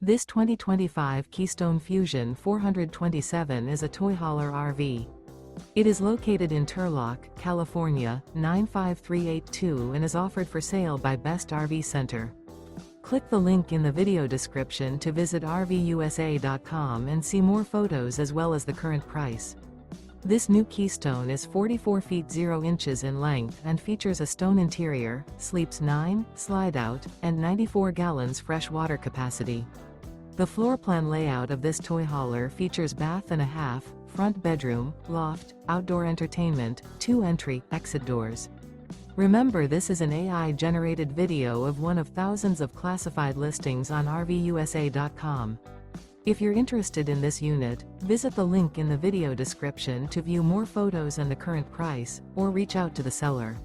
This 2025 Keystone Fuzion 427 is a toy hauler RV. It is located in Turlock, California, 95382 and is offered for sale by Best RV Center. Click the link in the video description to visit RVUSA.com and see more photos as well as the current price. This new Keystone is 44 feet 0 inches in length and features a stone interior, sleeps 9, slide-out, and 94 gallons fresh water capacity. The floor plan layout of this toy hauler features bath and a half, front bedroom, loft, outdoor entertainment, 2 entry/exit doors. Remember, this is an AI-generated video of one of thousands of classified listings on RVUSA.com. If you're interested in this unit, visit the link in the video description to view more photos and the current price, or reach out to the seller.